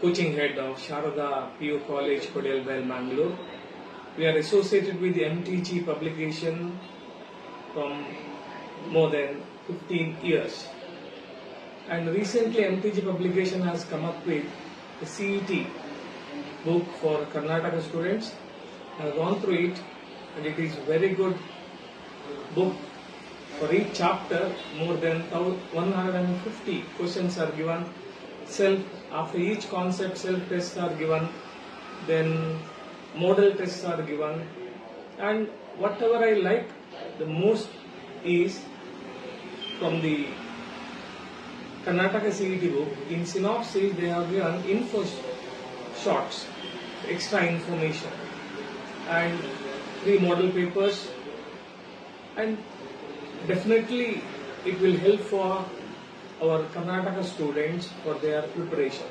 coaching head of Sharada PU College, Kodalbail, Mangalore. We are associated with the MTG publication from more than 15 years. And recently MTG publication has come up with a CET book for Karnataka students. I have gone through it and it is very good book. For each chapter, more than 150 questions are given. After each concept, self-tests are given. Then model tests are given. And whatever I like the most is from the Karnataka CET book. In synopsis, they have given info shots, extra information, and 3 model papers, and definitely it will help for our Karnataka students for their preparation.